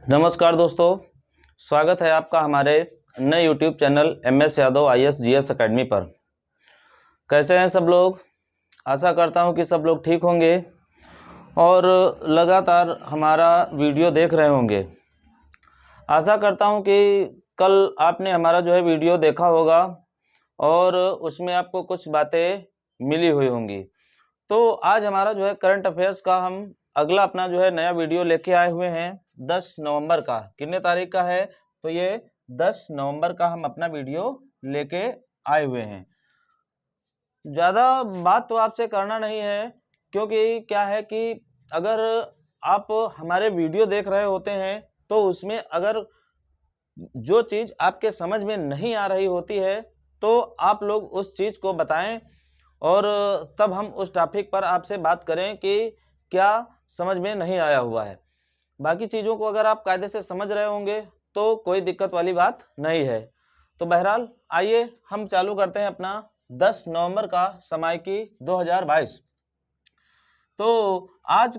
नमस्कार दोस्तों, स्वागत है आपका हमारे नए YouTube channel MS Yadav IAS GS academy पर। कैसे हैं सब लोग? आशा करता हूं कि सब लोग ठीक होंगे और लगातार हमारा वीडियो देख रहे होंगे। आशा करता हूं कि कल आपने हमारा वीडियो देखा होगा और उसमें आपको कुछ बातें मिली हुई होंगी। तो आज हमारा करंट अफेयर्स का हम अगला अपना नया वीडियो लेके आए हुए हैं 10 नवंबर का। कितने तारीख का है? तो ये 10 नवंबर का हम अपना वीडियो लेके आए हुए हैं। ज़्यादा बात तो आपसे करना नहीं है, क्योंकि क्या है कि अगर आप हमारे वीडियो देख रहे होते हैं तो उसमें अगर जो चीज़ आपके समझ में नहीं आ रही होती है तो आप लोग उस चीज़ को बताएं और तब हम उस टॉपिक पर आपसे बात करें कि क्या समझ में नहीं आया हुआ है। बाकी चीज़ों को अगर आप कायदे से समझ रहे होंगे तो कोई दिक्कत वाली बात नहीं है। तो बहरहाल आइए हम चालू करते हैं अपना 10 नवंबर का सामायिकी 2022। तो आज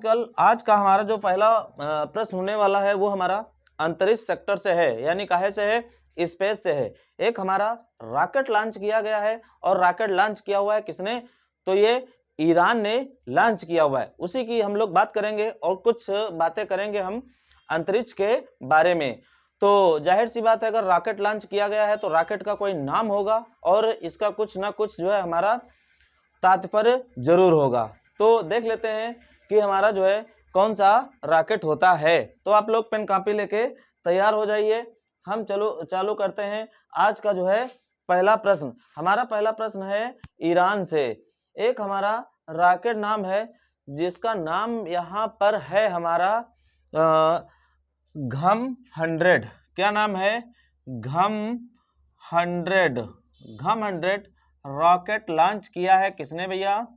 का हमारा जो पहला प्रश्न होने वाला है वो हमारा अंतरिक्ष सेक्टर से है, यानी काहे से है? स्पेस से है। एक हमारा रॉकेट लॉन्च किया गया है और रॉकेट लॉन्च किया हुआ है किसने? तो ये ईरान ने लॉन्च किया हुआ है। उसी की हम लोग बात करेंगे और कुछ बातें करेंगे हम अंतरिक्ष के बारे में। तो जाहिर सी बात है, अगर रॉकेट लॉन्च किया गया है तो रॉकेट का कोई नाम होगा और इसका कुछ ना कुछ हमारा तात्पर्य जरूर होगा। तो देख लेते हैं कि हमारा कौन सा रॉकेट होता है। तो आप लोग पेन कॉपी लेके तैयार हो जाइए। हम चालू करते हैं आज का पहला प्रश्न। हमारा पहला प्रश्न है ईरान से। एक हमारा रॉकेट नाम है जिसका नाम यहाँ पर है हमारा घम 100। क्या नाम है? घम 100 रॉकेट लॉन्च किया है किसने भैया?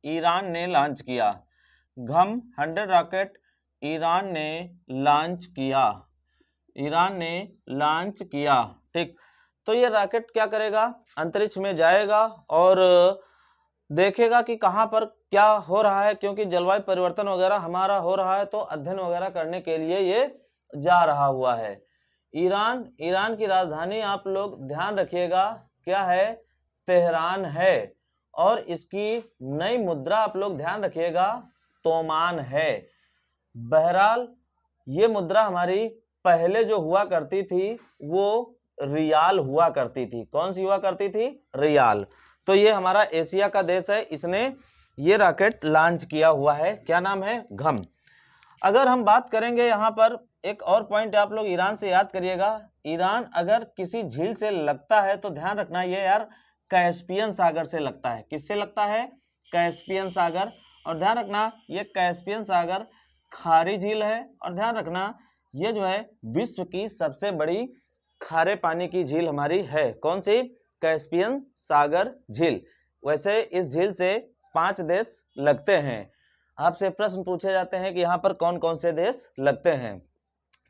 ईरान ने लॉन्च किया। घम 100 रॉकेट ईरान ने लॉन्च किया। ठीक। तो ये रॉकेट क्या करेगा? अंतरिक्ष में जाएगा और देखेगा कि कहाँ पर क्या हो रहा है, क्योंकि जलवायु परिवर्तन वगैरह हमारा हो रहा है, तो अध्ययन वगैरह करने के लिए ये जा रहा हुआ है। ईरान की राजधानी आप लोग ध्यान रखिएगा क्या है? तेहरान है। और इसकी नई मुद्रा आप लोग ध्यान रखिएगा तोमान है। बहरहाल ये मुद्रा हमारी पहले जो हुआ करती थी वो रियाल हुआ करती थी। कौन सी हुआ करती थी? रियाल। तो ये हमारा एशिया का देश है, इसने ये रॉकेट लॉन्च किया हुआ है। क्या नाम है? घम। अगर हम बात करेंगे यहाँ पर एक और पॉइंट आप लोग ईरान से याद करिएगा। ईरान अगर किसी झील से लगता है तो ध्यान रखना ये यार कैस्पियन सागर से लगता है। किससे लगता है? कैस्पियन सागर। और ध्यान रखना ये कैस्पियन सागर खारी झील है। और ध्यान रखना ये विश्व की सबसे बड़ी खारे पानी की झील हमारी है। कौन सी? कैस्पियन सागर झील। वैसे इस झील से 5 देश लगते हैं। आपसे प्रश्न पूछे जाते हैं कि यहाँ पर कौन कौन से देश लगते हैं।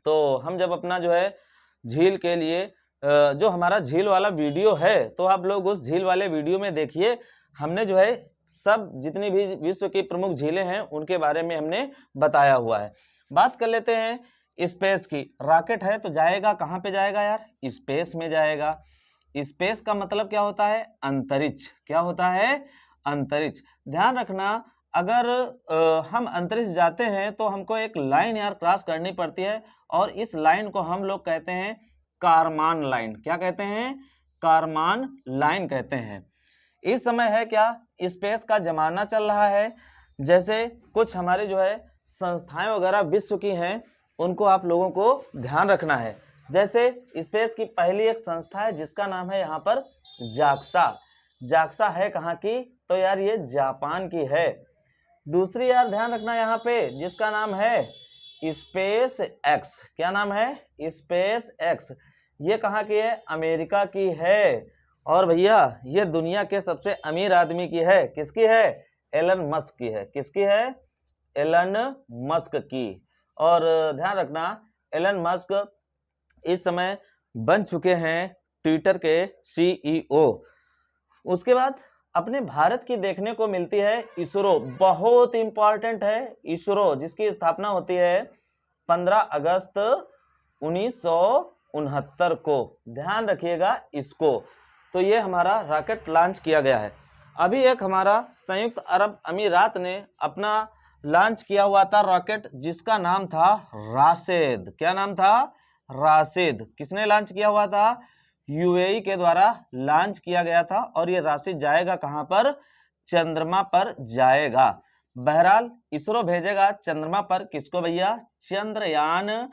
तो हम जब अपना झील के लिए जो हमारा झील वाला वीडियो है, तो आप लोग उस झील वाले वीडियो में देखिए, हमने सब जितनी भी विश्व की प्रमुख झीलें हैं उनके बारे में हमने बताया हुआ है। बात कर लेते हैं स्पेस की। रॉकेट है तो जाएगा कहाँ पे जाएगा यार? स्पेस में जाएगा। स्पेस का मतलब क्या होता है? अंतरिक्ष। क्या होता है? अंतरिक्ष। ध्यान रखना अगर हम अंतरिक्ष जाते हैं तो हमको एक लाइन यार क्रॉस करनी पड़ती है और इस लाइन को हम लोग कहते हैं कारमान लाइन। क्या कहते हैं? कारमान लाइन कहते हैं। इस समय है क्या? स्पेस का जमाना चल रहा है। जैसे कुछ हमारे संस्थाएं वगैरह विश्व की हैं, उनको आप लोगों को ध्यान रखना है। जैसे स्पेस की पहली एक संस्था है जिसका नाम है यहाँ पर जाक्सा। जाक्सा है कहाँ की? तो यार ये जापान की है। दूसरी यार ध्यान रखना यहाँ पे जिसका नाम है स्पेस एक्स। क्या नाम है? Space x. ये कहाँ की है? अमेरिका की है। और भैया ये दुनिया के सबसे अमीर आदमी की है। किसकी है? एलन मस्क की है। किसकी है? एलन मस्क की। और ध्यान रखना एलन मस्क इस समय बन चुके हैं ट्विटर के CEO। उसके बाद अपने भारत की देखने को मिलती है इसरो। बहुत इंपॉर्टेंट है इसरो, जिसकी स्थापना होती है 15 अगस्त 1969 को। ध्यान रखिएगा इसको। तो ये हमारा रॉकेट लॉन्च किया गया है। अभी एक हमारा संयुक्त अरब अमीरात ने अपना लॉन्च किया हुआ था रॉकेट, जिसका नाम था राशिद। क्या नाम था? राशिद। किसने लॉन्च किया हुआ था? यूएई के द्वारा लॉन्च किया गया था। और ये राशिद जाएगा कहां पर? चंद्रमा पर जाएगा। बहरहाल इसरो भेजेगा चंद्रमा पर किसको भैया? चंद्रयान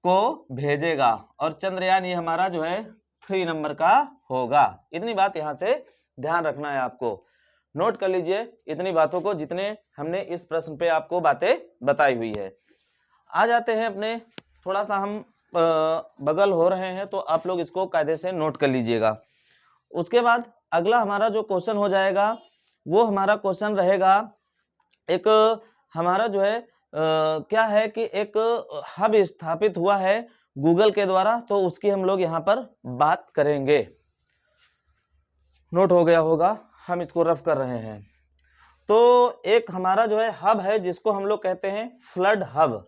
को भेजेगा। और चंद्रयान ये हमारा जो है 3 नंबर का होगा। इतनी बात यहां से ध्यान रखना है आपको। नोट कर लीजिए इतनी बातों को, जितने हमने इस प्रश्न पे आपको बातें बताई हुई है। आ जाते हैं अपने, थोड़ा सा हम बगल हो रहे हैं तो आप लोग इसको कायदे से नोट कर लीजिएगा। उसके बाद अगला हमारा जो क्वेश्चन हो जाएगा वो हमारा क्वेश्चन रहेगा, एक हमारा जो है क्या है कि एक हब स्थापित हुआ है गूगल के द्वारा, तो उसकी हम लोग यहाँ पर बात करेंगे। नोट हो गया होगा, हम इसको रफ कर रहे हैं। तो एक हमारा जो है हब है जिसको हम लोग कहते हैं फ्लड हब।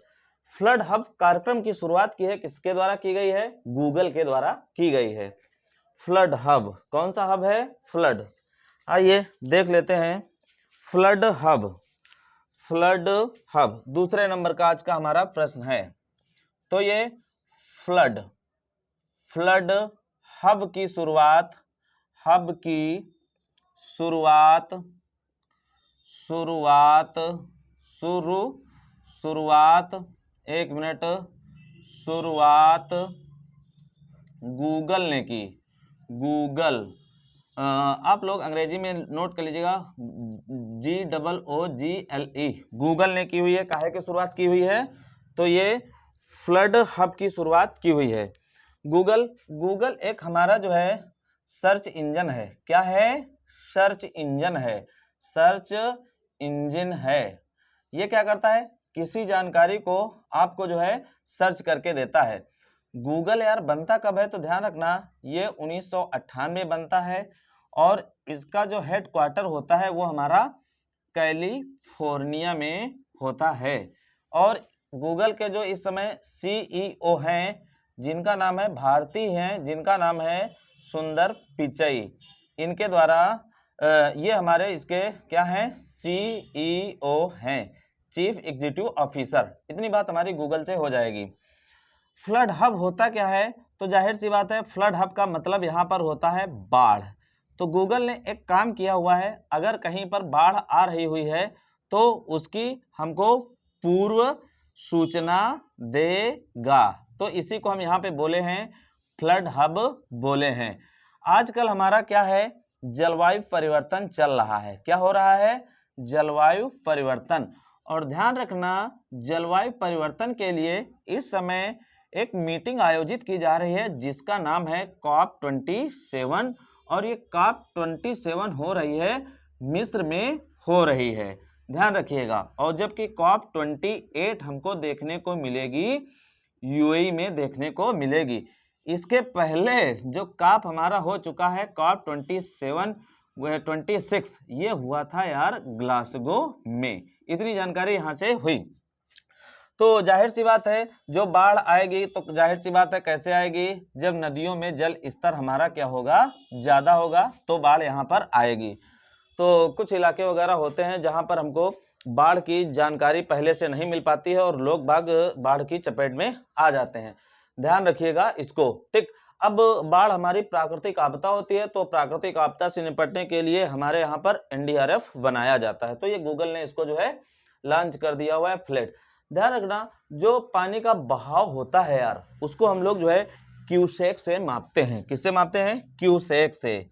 फ्लड हब कार्यक्रम की शुरुआत की है किसके द्वारा की गई है? गूगल के द्वारा की गई है। फ्लड हब कौन सा हब है? फ्लड। आइए देख लेते हैं फ्लड हब। फ्लड हब दूसरे नंबर का आज का हमारा प्रश्न है। तो ये फ्लड हब की शुरुआत, एक मिनट, शुरुआत गूगल ने की। गूगल, आप लोग अंग्रेजी में नोट कर लीजिएगा, GOOGLE, गूगल ने की हुई है। काहे की शुरुआत की हुई है? तो ये फ्लड हब की शुरुआत की हुई है। गूगल एक हमारा जो है सर्च इंजन है। क्या है? सर्च इंजन है। सर्च इंजन है। ये क्या करता है? किसी जानकारी को आपको जो है सर्च करके देता है। गूगल यार बनता कब है? तो ध्यान रखना, ये 1998 बनता है और इसका जो हेडक्वार्टर होता है वो हमारा कैलिफोर्निया में होता है। और गूगल के जो इस समय CEO हैं, जिनका नाम है भारती हैं, जिनका नाम है सुंदर पिचई, इनके द्वारा ये हमारे इसके क्या हैं? CEO हैं, चीफ एग्जीक्यूटिव ऑफिसर। इतनी बात हमारी गूगल से हो जाएगी। फ्लड हब होता क्या है? तो जाहिर सी बात है फ्लड हब का मतलब यहाँ पर होता है बाढ़। तो गूगल ने एक काम किया हुआ है, अगर कहीं पर बाढ़ आ रही हुई है तो उसकी हमको पूर्व सूचना देगा। तो इसी को हम यहाँ पे बोले हैं फ्लड हब बोले हैं। आजकल हमारा क्या है? जलवायु परिवर्तन चल रहा है। क्या हो रहा है? जलवायु परिवर्तन। और ध्यान रखना, जलवायु परिवर्तन के लिए इस समय एक मीटिंग आयोजित की जा रही है जिसका नाम है COP27। और ये COP27 हो रही है मिस्र में हो रही है, ध्यान रखिएगा। और जबकि COP28 हमको देखने को मिलेगी यूएई में देखने को मिलेगी। इसके पहले जो COP हमारा हो चुका है COP26 ये हुआ था यार ग्लासगो में। इतनी जानकारी यहाँ से हुई। तो जाहिर सी बात है जो बाढ़ आएगी तो जाहिर सी बात है कैसे आएगी? जब नदियों में जल स्तर हमारा क्या होगा? ज्यादा होगा, तो बाढ़ यहाँ पर आएगी। तो कुछ इलाके वगैरह होते हैं जहां पर हमको बाढ़ की जानकारी पहले से नहीं मिल पाती है और लोग बाग बाढ़ की चपेट में आ जाते हैं। ध्यान रखिएगा इसको, ठीक। अब बाढ़ हमारी प्राकृतिक आपदा होती है, तो प्राकृतिक आपदा से निपटने के लिए हमारे यहाँ पर NDRF बनाया जाता है। तो ये गूगल ने इसको जो है लॉन्च कर दिया हुआ है फ्लड। ध्यान रखना, जो पानी का बहाव होता है यार, उसको हम लोग जो है क्यूसेक से मापते हैं। किससे मापते हैं? क्यूसेक से।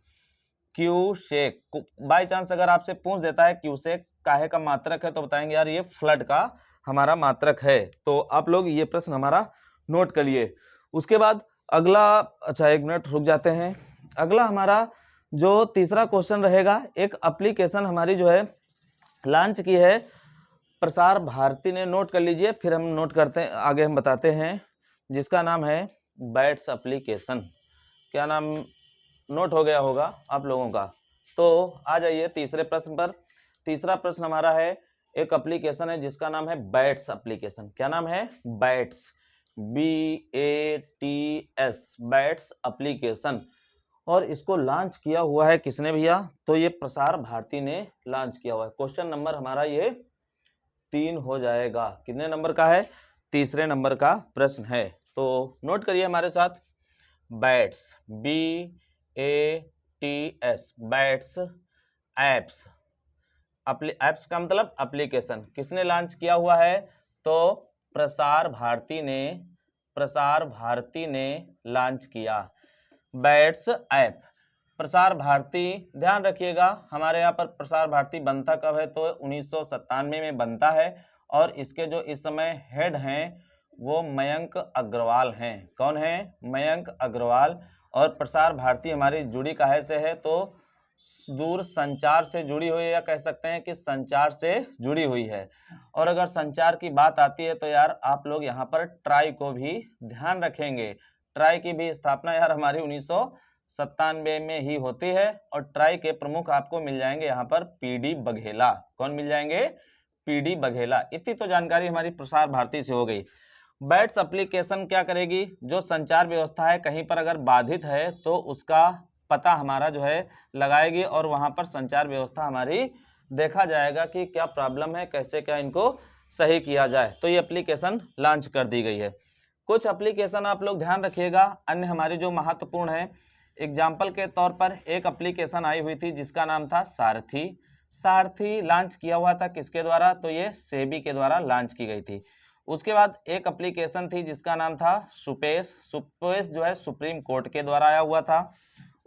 क्यूसेक, बाय चांस अगर आपसे पूछ देता है क्यूसेक काहे का मात्रक है, तो बताएंगे यार ये फ्लड का हमारा मात्रक है। तो आप लोग ये प्रश्न हमारा नोट कर लिए। उसके बाद अगला, अच्छा एक मिनट रुक जाते हैं। अगला हमारा जो तीसरा क्वेश्चन रहेगा, एक एप्लीकेशन हमारी जो है लॉन्च की है प्रसार भारती ने। नोट कर लीजिए, फिर हम नोट करते हैं, आगे हम बताते हैं, जिसका नाम है बैट्स एप्लीकेशन। क्या नाम? नोट हो गया होगा आप लोगों का। तो आ जाइए तीसरे प्रश्न पर। तीसरा प्रश्न हमारा है एक एप्लीकेशन है जिसका नाम है बैट्स एप्लीकेशन। क्या नाम है? Bats, BATS, bats application. और इसको लॉन्च किया हुआ है किसने भैया? तो ये प्रसार भारती ने लॉन्च किया हुआ है। क्वेश्चन नंबर हमारा ये 3 हो जाएगा। कितने नंबर का है? तीसरे नंबर का प्रश्न है। तो नोट करिए हमारे साथ, bats, BATS, bats apps. Apps का मतलब एप्लीकेशन। किसने लॉन्च किया हुआ है? तो प्रसार भारती ने लॉन्च किया बैट्स ऐप। प्रसार भारती, ध्यान रखिएगा हमारे यहाँ पर प्रसार भारती बनता कब है? तो 1997 में बनता है। और इसके जो इस समय हेड हैं वो मयंक अग्रवाल हैं। कौन है? मयंक अग्रवाल। और प्रसार भारती हमारी जुड़ी काहे से है? तो दूर संचार से जुड़ी हुई है, या कह सकते हैं कि संचार से जुड़ी हुई है। और अगर संचार की बात आती है तो यार आप लोग यहाँ पर ट्राई को भी ध्यान रखेंगे। ट्राई की भी स्थापना यार हमारी 1997 में ही होती है। और ट्राई के प्रमुख आपको मिल जाएंगे यहाँ पर PD बघेला। कौन मिल जाएंगे? PD बघेला। इतनी तो जानकारी हमारी प्रसार भारती से हो गई। बैट्स एप्लीकेशन क्या करेगी? जो संचार व्यवस्था है कहीं पर अगर बाधित है तो उसका पता हमारा जो है लगाएगी, और वहां पर संचार व्यवस्था हमारी देखा जाएगा कि क्या प्रॉब्लम है, कैसे क्या इनको सही किया जाए। तो ये एप्लीकेशन लॉन्च कर दी गई है। कुछ एप्लीकेशन आप लोग ध्यान रखिएगा अन्य हमारी जो महत्वपूर्ण है। एग्जाम्पल के तौर पर एक एप्लीकेशन आई हुई थी जिसका नाम था सारथी। सारथी लॉन्च किया हुआ था किसके द्वारा? तो ये सेबी के द्वारा लॉन्च की गई थी। उसके बाद एक एप्लीकेशन थी जिसका नाम था सुपेश। सुपेश जो है सुप्रीम कोर्ट के द्वारा आया हुआ था।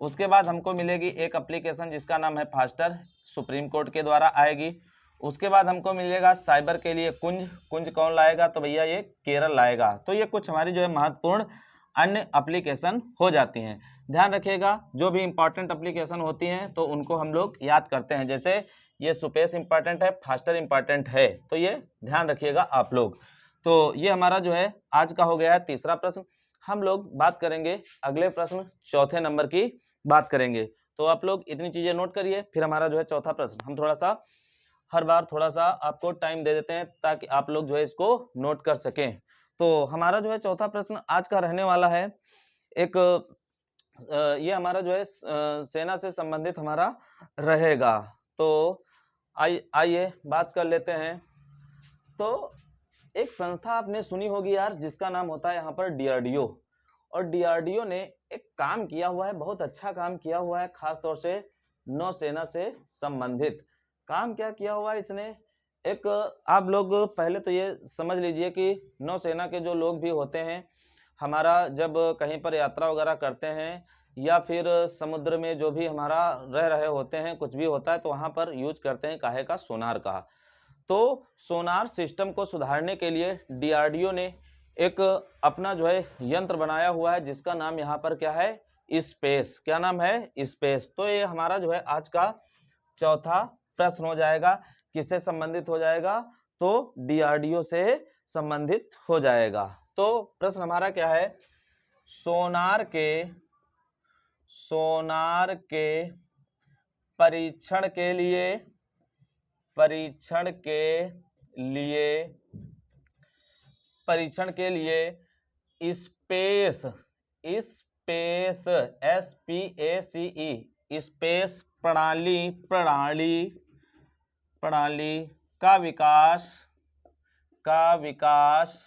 उसके बाद हमको मिलेगी एक एप्लीकेशन जिसका नाम है फास्टर, सुप्रीम कोर्ट के द्वारा आएगी। उसके बाद हमको मिलेगा साइबर के लिए कुंज। कुंज कौन लाएगा? तो भैया ये केरल लाएगा। तो ये कुछ हमारी जो है महत्वपूर्ण अन्य एप्लीकेशन हो जाती हैं। ध्यान रखिएगा जो भी इंपॉर्टेंट एप्लीकेशन होती हैं तो उनको हम लोग याद करते हैं। जैसे ये सुपेश इंपॉर्टेंट है, फास्टर इंपॉर्टेंट है, तो ये ध्यान रखिएगा आप लोग। तो ये हमारा जो है आज का हो गया है तीसरा प्रश्न। हम लोग बात करेंगे अगले प्रश्न चौथे नंबर की बात करेंगे। तो आप लोग इतनी चीजें नोट करिए, फिर हमारा जो है चौथा प्रश्न हम थोड़ा सा हर बार थोड़ा सा आपको टाइम दे देते हैं ताकि आप लोग जो है इसको नोट कर सकें। तो हमारा जो है चौथा प्रश्न आज का रहने वाला है एक ये हमारा जो है सेना से संबंधित हमारा रहेगा। तो आइए बात कर लेते हैं। तो एक संस्था आपने सुनी होगी यार जिसका नाम होता है यहाँ पर DRDO। और DRDO ने एक काम किया हुआ है, बहुत अच्छा काम किया हुआ है, खास तौर से नौसेना से संबंधित। काम क्या किया हुआ है इसने? एक आप लोग पहले तो ये समझ लीजिए कि नौसेना के जो लोग भी होते हैं, हमारा जब कहीं पर यात्रा वगैरह करते हैं या फिर समुद्र में जो भी हमारा रह रहे होते हैं, कुछ भी होता है तो वहाँ पर यूज करते हैं काहे का? सोनार का। तो सोनार सिस्टम को सुधारने के लिए DRDO ने एक अपना जो है यंत्र बनाया हुआ है जिसका नाम यहाँ पर क्या है? स्पेस। क्या नाम है? स्पेस। तो ये हमारा जो है आज का चौथा प्रश्न हो जाएगा। किससे संबंधित हो जाएगा? तो DRDO से संबंधित हो जाएगा। तो प्रश्न हमारा क्या है? सोनार के परीक्षण के लिए स्पेस स्पेस प्रणाली का विकास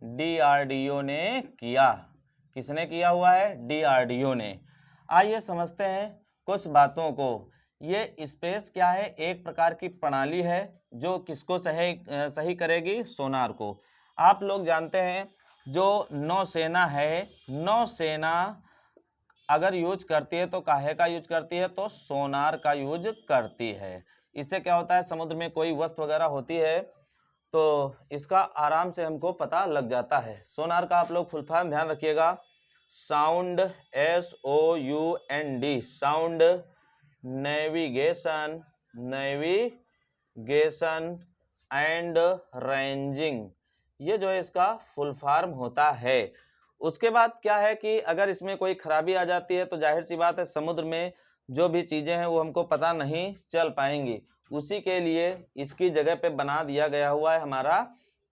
DRDO ने किया। किसने किया हुआ है? DRDO ने। आइए समझते हैं कुछ बातों को। ये स्पेस क्या है? एक प्रकार की प्रणाली है जो किसको सही करेगी? सोनार को। आप लोग जानते हैं जो नौसेना है, नौसेना अगर यूज करती है तो काहे का यूज करती है? तो सोनार का यूज करती है। इससे क्या होता है? समुद्र में कोई वस्तु वगैरह होती है तो इसका आराम से हमको पता लग जाता है। सोनार का आप लोग फुल फॉर्म ध्यान रखिएगा। Sound, SOUND, sound navigation and ranging, ये जो है इसका फुल फॉर्म होता है। उसके बाद क्या है कि अगर इसमें कोई खराबी आ जाती है तो जाहिर सी बात है समुद्र में जो भी चीजें हैं वो हमको पता नहीं चल पाएंगी। उसी के लिए इसकी जगह पे बना दिया गया हुआ है हमारा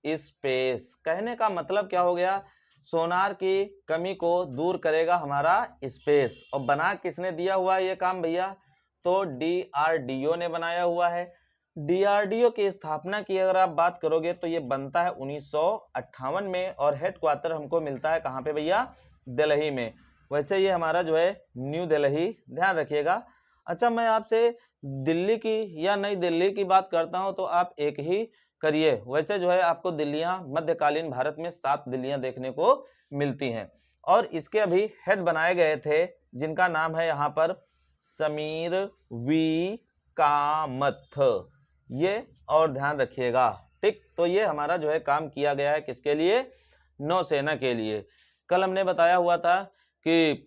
स्पेस। कहने का मतलब क्या हो गया, सोनार की कमी को दूर करेगा हमारा स्पेस। और बना किसने दिया हुआ है ये काम भैया, तो DRDO ने बनाया हुआ है। DRDO की स्थापना की अगर आप बात करोगे तो ये बनता है 1958 में, और हेडक्वार्टर हमको मिलता है कहाँ पे भैया, दिल्ली में। वैसे ये हमारा जो है न्यू दिल्ली, ध्यान रखिएगा। अच्छा, मैं आपसे दिल्ली की या नई दिल्ली की बात करता हूं तो आप एक ही करिए। वैसे जो है आपको दिल्लियां मध्यकालीन भारत में 7 दिल्लियां देखने को मिलती हैं, और इसके अभी हेड बनाए गए थे जिनका नाम है यहाँ पर समीर वी कामथ, ये और ध्यान रखिएगा, ठीक। तो ये हमारा जो है काम किया गया है किसके लिए, नौसेना के लिए। कल हमने बताया हुआ था कि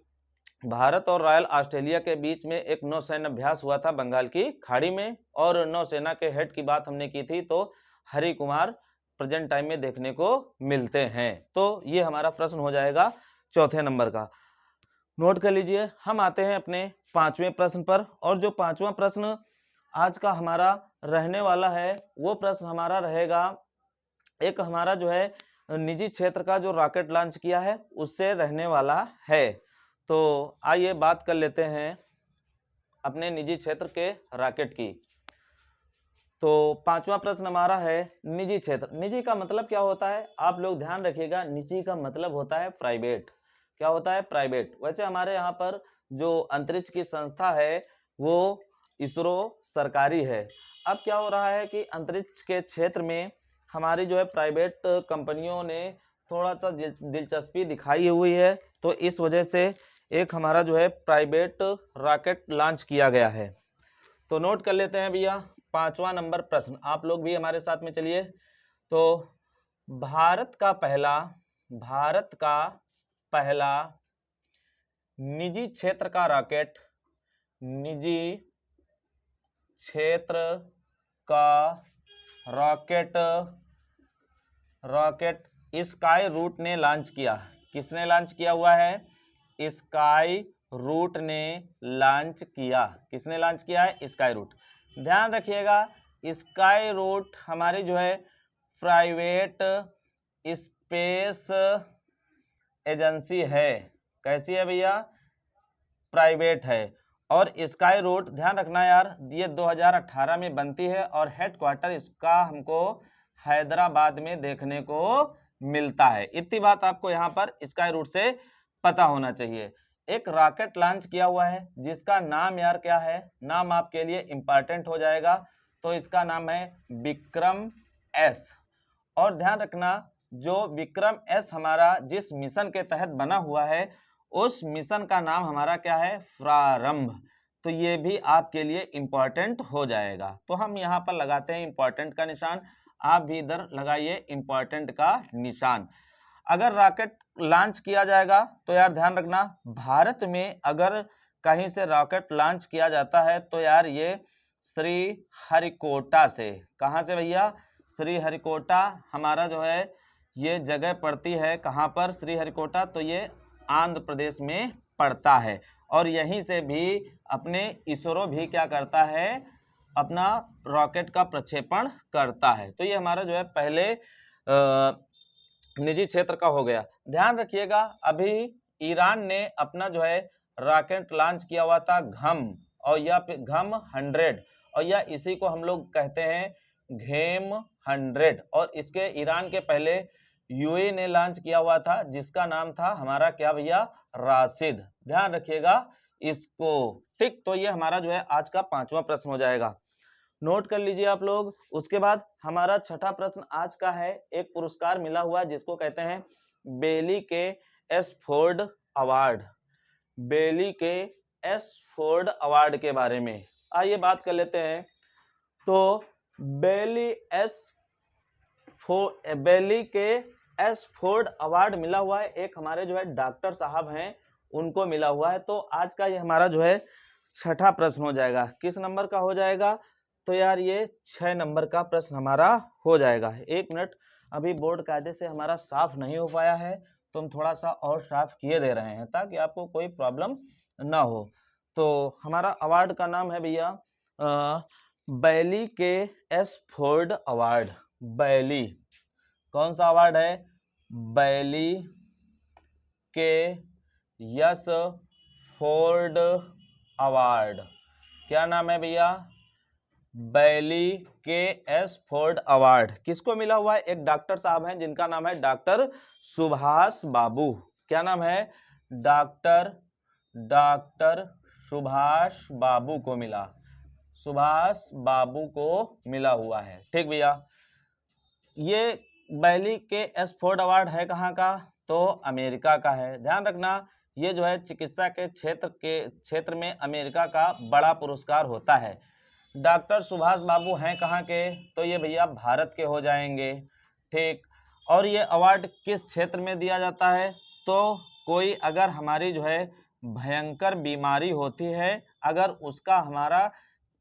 भारत और रॉयल ऑस्ट्रेलिया के बीच में एक नौसैन्य अभ्यास हुआ था बंगाल की खाड़ी में, और नौसेना के हेड की बात हमने की थी, तो हरि कुमार प्रेजेंट टाइम में देखने को मिलते हैं। तो ये हमारा प्रश्न हो जाएगा चौथे नंबर का, नोट कर लीजिए। हम आते हैं अपने 5वें प्रश्न पर, और जो 5वां प्रश्न आज का हमारा रहने वाला है वो प्रश्न हमारा रहेगा, एक हमारा जो है निजी क्षेत्र का जो रॉकेट लॉन्च किया है उससे रहने वाला है। तो आइए बात कर लेते हैं अपने निजी क्षेत्र के रॉकेट की। तो 5वां प्रश्न हमारा है निजी क्षेत्र। निजी का मतलब क्या होता है, आप लोग ध्यान रखिएगा, निजी का मतलब होता है प्राइवेट। क्या होता है, प्राइवेट। वैसे हमारे यहाँ पर जो अंतरिक्ष की संस्था है वो इसरो सरकारी है। अब क्या हो रहा है कि अंतरिक्ष के क्षेत्र में हमारी जो है प्राइवेट कंपनियों ने थोड़ा सा दिलचस्पी दिखाई हुई है, तो इस वजह से एक हमारा जो है प्राइवेट रॉकेट लॉन्च किया गया है। तो नोट कर लेते हैं भैया 5वां नंबर प्रश्न, आप लोग भी हमारे साथ में चलिए। तो भारत का पहला निजी क्षेत्र का रॉकेट, निजी क्षेत्र का रॉकेट स्काई रूट ने लॉन्च किया। किसने लॉन्च किया हुआ है, स्काई रूट ने लॉन्च किया। किसने लॉन्च किया है, स्काई रूट। ध्यान रखिएगा, स्काई रूट हमारी जो है प्राइवेट स्पेस एजेंसी है। कैसी है भैया, प्राइवेट है। और स्काई रूट ध्यान रखना यार, ये 2018 में बनती है, और हेडक्वार्टर इसका हमको हैदराबाद में देखने को मिलता है। इतनी बात आपको यहाँ पर स्काई रूट से पता होना चाहिए। एक रॉकेट लॉन्च किया हुआ है जिसका नाम यार क्या है, नाम आपके लिए इंपॉर्टेंट हो जाएगा। तो इसका नाम है विक्रम एस। और ध्यान रखना, जो विक्रम एस हमारा जिस मिशन के तहत बना हुआ है उस मिशन का नाम हमारा क्या है, प्रारंभ। तो ये भी आपके लिए इंपॉर्टेंट हो जाएगा। तो हम यहाँ पर लगाते हैं इंपॉर्टेंट का निशान, आप भी इधर लगाइए इंपॉर्टेंट का निशान। अगर रॉकेट लॉन्च किया जाएगा तो यार ध्यान रखना, भारत में अगर कहीं से रॉकेट लॉन्च किया जाता है तो यार ये श्रीहरिकोटा से। कहाँ से भैया, श्रीहरिकोटा हमारा जो है ये जगह पड़ती है कहाँ पर, श्रीहरिकोटा। तो ये आंध्र प्रदेश में पड़ता है, और यहीं से भी अपने इसरो भी क्या करता है, अपना रॉकेट का प्रक्षेपण करता है। तो ये हमारा जो है पहले निजी क्षेत्र का हो गया। ध्यान रखिएगा, अभी ईरान ने अपना जो है रॉकेट लॉन्च किया हुआ था घम, और या फिर घम 100, और या इसी को हम लोग कहते हैं घेम 100। और इसके ईरान के पहले यूएई ने लॉन्च किया हुआ था जिसका नाम था हमारा क्या भैया, राशिद। ध्यान रखिएगा इसको, ठीक। तो ये हमारा जो है आज का 5वां प्रश्न हो जाएगा, नोट कर लीजिए आप लोग। उसके बाद हमारा 6ठा प्रश्न आज का है, एक पुरस्कार मिला हुआ जिसको कहते हैं बेली के एस फोर्ड अवार्ड। बेली के एस फोर्ड अवार्ड के बारे में आइए बात कर लेते हैं। तो बेली के एस फोर्ड अवार्ड मिला हुआ है, एक हमारे जो है डॉक्टर साहब हैं उनको मिला हुआ है। तो आज का ये हमारा जो है 6ठा प्रश्न हो जाएगा। किस नंबर का हो जाएगा, तो यार ये 6 नंबर का प्रश्न हमारा हो जाएगा। एक मिनट, अभी बोर्ड कायदे से हमारा साफ नहीं हो पाया है, तो हम थोड़ा सा और साफ किए दे रहे हैं ताकि आपको कोई प्रॉब्लम ना हो। तो हमारा अवार्ड का नाम है भैया बैली के एस फोर्ड अवार्ड। बैली, कौन सा अवार्ड है? बैली के यस फोर्ड अवार्ड। क्या नाम है भैया? बैली के एस फोर्ड अवार्ड किसको मिला हुआ है? एक डॉक्टर साहब हैं जिनका नाम है डॉक्टर सुभाष बाबू। क्या नाम है? डॉक्टर सुभाष बाबू को मिला, सुभाष बाबू को मिला हुआ है। ठीक भैया, ये बैली के एस फोर्ड अवार्ड है कहाँ का? तो अमेरिका का है। ध्यान रखना, ये जो है चिकित्सा के क्षेत्र में अमेरिका का बड़ा पुरस्कार होता है। डॉक्टर सुभाष बाबू हैं कहाँ के? तो ये भैया भारत के हो जाएंगे। ठीक, और ये अवार्ड किस क्षेत्र में दिया जाता है? तो कोई अगर हमारी जो है भयंकर बीमारी होती है, अगर उसका हमारा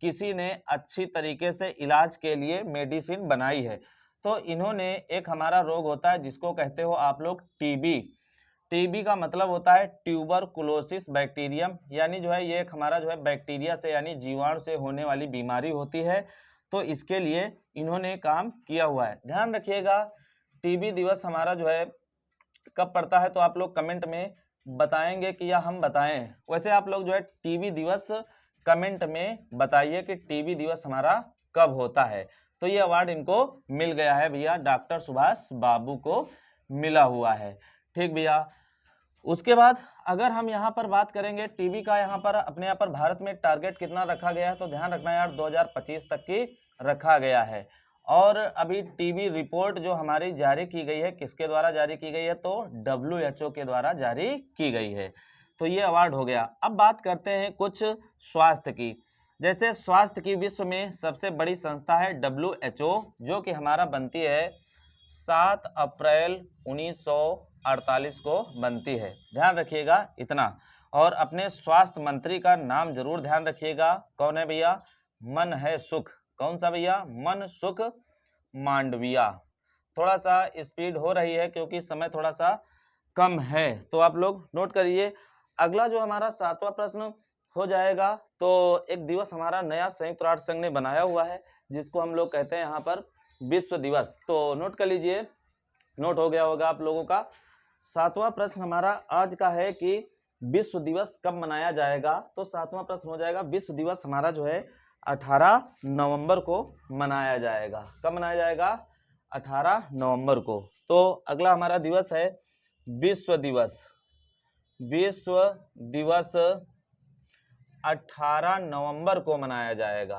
किसी ने अच्छी तरीके से इलाज के लिए मेडिसिन बनाई है, तो इन्होंने एक हमारा रोग होता है जिसको कहते हो आप लोग टीबी। टीबी का मतलब होता है ट्यूबरकुलोसिस बैक्टीरियम, यानी जो है ये एक हमारा जो है बैक्टीरिया से यानी जीवाणु से होने वाली बीमारी होती है। तो इसके लिए इन्होंने काम किया हुआ है। ध्यान रखिएगा, टीबी दिवस हमारा जो है कब पड़ता है, तो आप लोग कमेंट में बताएंगे कि या हम बताएं। वैसे आप लोग जो है टीबी दिवस कमेंट में बताइए कि टीबी दिवस हमारा कब होता है। तो ये अवार्ड इनको मिल गया है भैया, डॉक्टर सुभाष बाबू को मिला हुआ है। ठीक भैया, उसके बाद अगर हम यहाँ पर बात करेंगे टीबी का, यहाँ पर अपने यहाँ पर भारत में टारगेट कितना रखा गया है, तो ध्यान रखना यार 2025 तक की रखा गया है। और अभी टीबी रिपोर्ट जो हमारी जारी की गई है, किसके द्वारा जारी की गई है? तो WHO के द्वारा जारी की गई है। तो ये अवार्ड हो गया। अब बात करते हैं कुछ स्वास्थ्य की। जैसे स्वास्थ्य की विश्व में सबसे बड़ी संस्था है WHO, जो कि हमारा बनती है 7 अप्रैल 1948 को बनती है। ध्यान रखिएगा इतना। और अपने स्वास्थ्य मंत्री का नाम जरूर ध्यान रखिएगा, कौन है भैया? मन है सुख। कौन सा भैया? मनसुख मांडविया। थोड़ा सा स्पीड हो रही है क्योंकि समय थोड़ा सा कम है, तो आप लोग नोट करिए। अगला जो हमारा 7वां प्रश्न हो जाएगा, तो एक दिवस हमारा नया संयुक्त राष्ट्र संघ ने बनाया हुआ है जिसको हम लोग कहते हैं यहाँ पर विश्व दिवस। तो नोट कर लीजिए, नोट हो गया होगा आप लोगों का। 7वां प्रश्न हमारा आज का है कि विश्व दिवस कब मनाया जाएगा। तो 7वां प्रश्न हो जाएगा, विश्व दिवस हमारा जो है 18 नवंबर को मनाया जाएगा। कब मनाया जाएगा? 18 नवंबर को। तो अगला हमारा दिवस है विश्व दिवस। विश्व दिवस 18 नवंबर को मनाया जाएगा।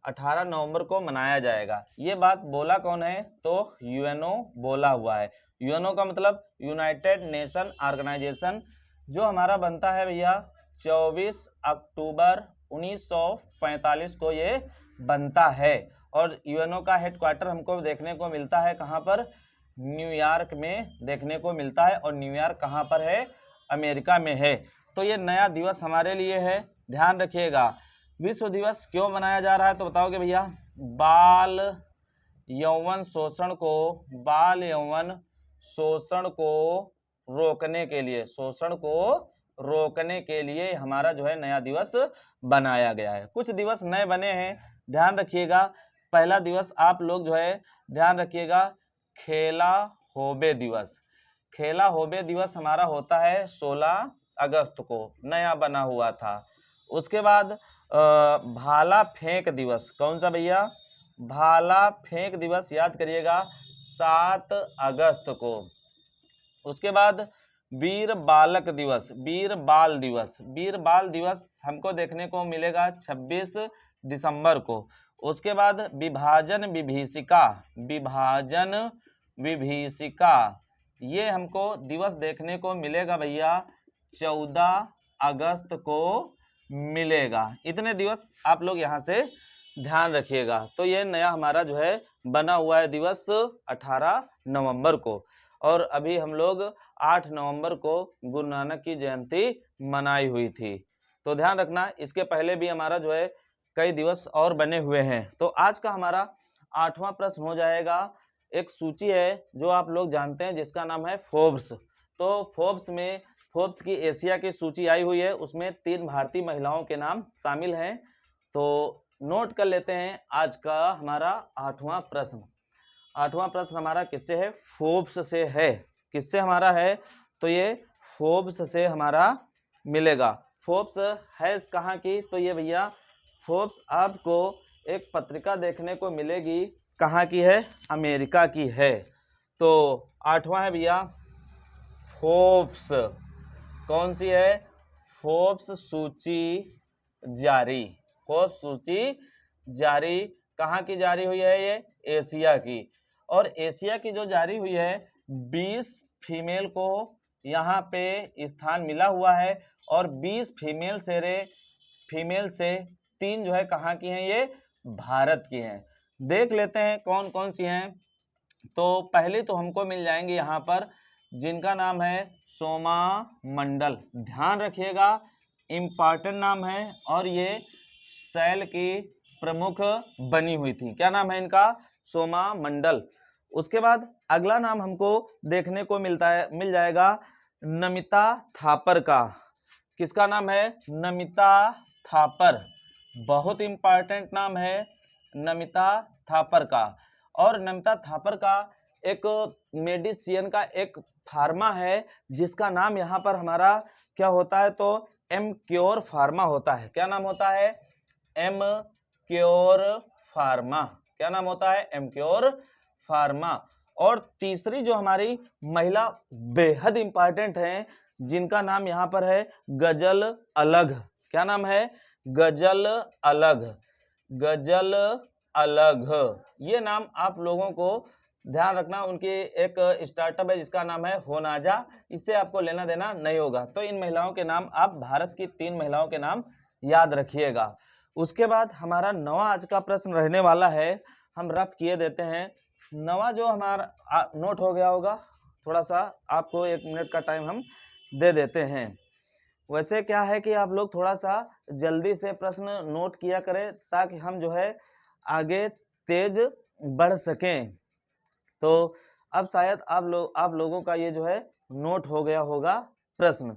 18 नवंबर को मनाया जाएगा। ये बात बोला कौन है? तो यूएनओ बोला हुआ है। यूएनओ का मतलब यूनाइटेड नेशन ऑर्गेनाइजेशन, जो हमारा बनता है भैया 24 अक्टूबर 1945 को ये बनता है। और यूएनओ का हेडक्वार्टर हमको देखने को मिलता है कहाँ पर? न्यूयॉर्क में देखने को मिलता है। और न्यूयॉर्क कहाँ पर है? अमेरिका में है। तो ये नया दिवस हमारे लिए है, ध्यान रखिएगा। विश्व दिवस क्यों मनाया जा रहा है, तो बताओगे भैया? बाल यौवन शोषण को, बाल यौवन शोषण को रोकने के लिए, शोषण को रोकने के लिए हमारा जो है नया दिवस बनाया गया है। कुछ दिवस नए बने हैं, ध्यान रखिएगा। पहला दिवस आप लोग जो है ध्यान रखिएगा, खेला होबे दिवस। खेला होबे दिवस हमारा होता है 16 अगस्त को, नया बना हुआ था। उसके बाद भाला फेंक दिवस। कौन सा भैया? भाला फेंक दिवस, याद करिएगा 7 अगस्त को। उसके बाद वीर बालक दिवस, वीर बाल दिवस। वीर बाल दिवस हमको देखने को मिलेगा 26 दिसंबर को। उसके बाद विभाजन विभीषिका, विभाजन विभीषिका, ये हमको दिवस देखने को मिलेगा भैया 14 अगस्त को मिलेगा। इतने दिवस आप लोग यहाँ से ध्यान रखिएगा। तो ये नया हमारा जो है बना हुआ है दिवस 18 नवंबर को। और अभी हम लोग 8 नवंबर को गुरु नानक की जयंती मनाई हुई थी। तो ध्यान रखना, इसके पहले भी हमारा जो है कई दिवस और बने हुए हैं। तो आज का हमारा 8वां प्रश्न हो जाएगा। एक सूची है जो आप लोग जानते हैं जिसका नाम है फोर्ब्स। तो फोर्ब्स की एशिया की सूची आई हुई है, उसमें 3 भारतीय महिलाओं के नाम शामिल हैं। तो नोट कर लेते हैं आज का हमारा 8वां प्रश्न। 8वां प्रश्न हमारा किससे है? फोर्ब्स से है। किससे हमारा है? तो ये फोर्ब्स से हमारा मिलेगा। फोर्ब्स है कहाँ की? तो ये भैया फोर्ब्स आपको एक पत्रिका देखने को मिलेगी, कहाँ की है? अमेरिका की है। तो 8वां है भैया फोर्ब्स। कौन सी है? फोर्ब्स सूची जारी। फोर्ब्स सूची जारी कहाँ की जारी हुई है? ये एशिया की। और एशिया की जो जारी हुई है 20 फीमेल को यहाँ पे स्थान मिला हुआ है और 20 फीमेल से 3 जो है कहाँ की हैं? ये भारत की हैं। देख लेते हैं कौन कौन सी हैं। तो पहले तो हमको मिल जाएंगे यहाँ पर, जिनका नाम है सोमा मंडल। ध्यान रखिएगा, इम्पॉर्टेंट नाम है और ये सेल की प्रमुख बनी हुई थी। क्या नाम है इनका? सोमा मंडल। उसके बाद अगला नाम हमको देखने को मिल जाएगा नमिता थापर का। किसका नाम है? नमिता थापर। बहुत इंपॉर्टेंट नाम है नमिता थापर का। और नमिता थापर का एक मेडिसिन का एक फार्मा है जिसका नाम यहाँ पर हमारा क्या होता है? तो एम क्योर फार्मा होता है। क्या नाम होता है? M cure pharma. क्या नाम होता है? M cure pharma. और तीसरी जो हमारी महिला बेहद इंपॉर्टेंट है, जिनका नाम यहाँ पर है गजल अलग। क्या नाम है? गजल अलग। गजल अलग, ये नाम आप लोगों को ध्यान रखना। उनकी एक स्टार्टअप है जिसका नाम है होनाजा, इससे आपको लेना देना नहीं होगा। तो इन महिलाओं के नाम आप भारत की 3 महिलाओं के नाम याद रखिएगा। उसके बाद हमारा 9वां आज का प्रश्न रहने वाला है, हम रफ किए देते हैं। 9वां जो हमारा नोट हो गया होगा, थोड़ा सा आपको 1 मिनट का टाइम हम दे देते हैं। वैसे क्या है कि आप लोग थोड़ा सा जल्दी से प्रश्न नोट किया करें ताकि हम जो है आगे तेज बढ़ सकें। तो अब शायद आप लोगों का ये जो है नोट हो गया होगा प्रश्न।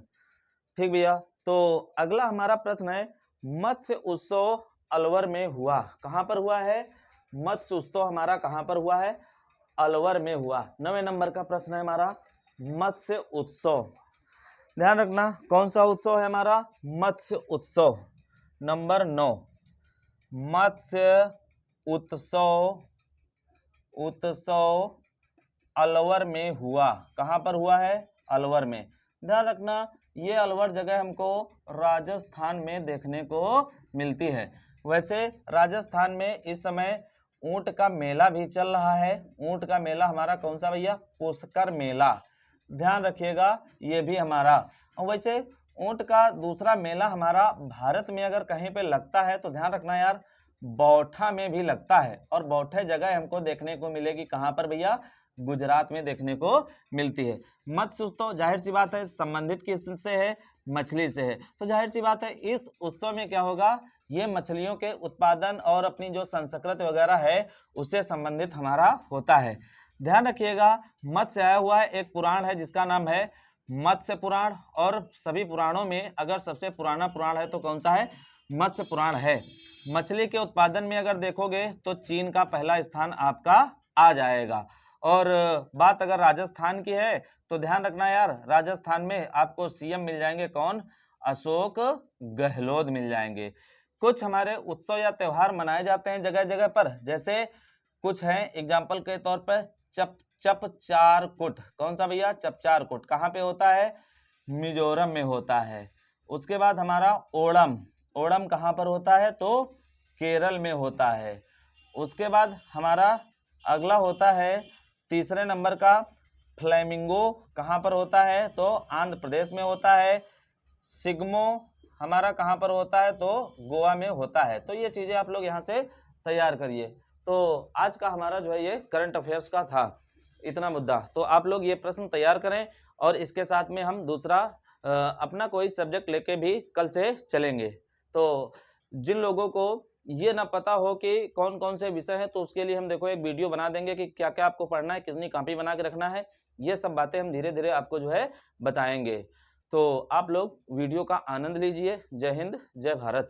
ठीक भैया, तो अगला हमारा प्रश्न है मत्स्य उत्सव अलवर में हुआ। कहाँ पर हुआ है? मत्स्य उत्सव हमारा कहाँ पर हुआ है? अलवर में हुआ। 9वें नंबर का प्रश्न है हमारा मत्स्य उत्सव। ध्यान रखना कौन सा उत्सव है हमारा? मत्स्य उत्सव। नंबर 9 मत्स्य उत्सव अलवर में हुआ। कहाँ पर हुआ है? अलवर में। ध्यान रखना ये अलवर जगह हमको राजस्थान में देखने को मिलती है। वैसे राजस्थान में इस समय ऊंट का मेला भी चल रहा है। ऊंट का मेला हमारा कौन सा भैया? पुष्कर मेला। ध्यान रखिएगा ये भी हमारा। और वैसे ऊंट का दूसरा मेला हमारा भारत में अगर कहीं पे लगता है तो ध्यान रखना यार, बौठा में भी लगता है। और बौठे जगह हमको देखने को मिलेगी कहाँ पर भैया? गुजरात में देखने को मिलती है। मत्स्य उत्सव जाहिर सी बात है संबंधित किससे है? मछली से है। तो जाहिर सी बात है इस उत्सव में क्या होगा? ये मछलियों के उत्पादन और अपनी जो संस्कृति वगैरह है उससे संबंधित हमारा होता है। ध्यान रखिएगा मत्स्य आया हुआ है, एक पुराण है जिसका नाम है मत्स्य पुराण। और सभी पुराणों में अगर सबसे पुराना पुराण है तो कौन सा है? मत्स्य पुराण है। मछली के उत्पादन में अगर देखोगे तो चीन का पहला स्थान आपका आ जाएगा। और बात अगर राजस्थान की है तो ध्यान रखना यार, राजस्थान में आपको सीएम मिल जाएंगे कौन? अशोक गहलोत मिल जाएंगे। कुछ हमारे उत्सव या त्योहार मनाए जाते हैं जगह जगह पर, जैसे कुछ हैं एग्जाम्पल के तौर पर चपचारकुट। कौन सा भैया? चपचारकुट। कहाँ पे होता है? मिजोरम में होता है। उसके बाद हमारा ओणम। ओणम कहाँ पर होता है? तो केरल में होता है। उसके बाद हमारा अगला होता है तीसरे नंबर का फ्लेमिंगो। कहाँ पर होता है? तो आंध्र प्रदेश में होता है। सिग्मो हमारा कहाँ पर होता है? तो गोवा में होता है। तो ये चीज़ें आप लोग यहाँ से तैयार करिए। तो आज का हमारा जो है ये करंट अफेयर्स का था इतना मुद्दा। तो आप लोग ये प्रश्न तैयार करें और इसके साथ में हम दूसरा अपना कोई सब्जेक्ट लेके भी कल से चलेंगे। तो जिन लोगों को ये ना पता हो कि कौन कौन से विषय हैं तो उसके लिए हम देखो एक वीडियो बना देंगे कि क्या क्या आपको पढ़ना है, कितनी कॉपी बना के रखना है। ये सब बातें हम धीरे धीरे आपको जो है बताएंगे। तो आप लोग वीडियो का आनंद लीजिए। जय हिंद, जय भारत।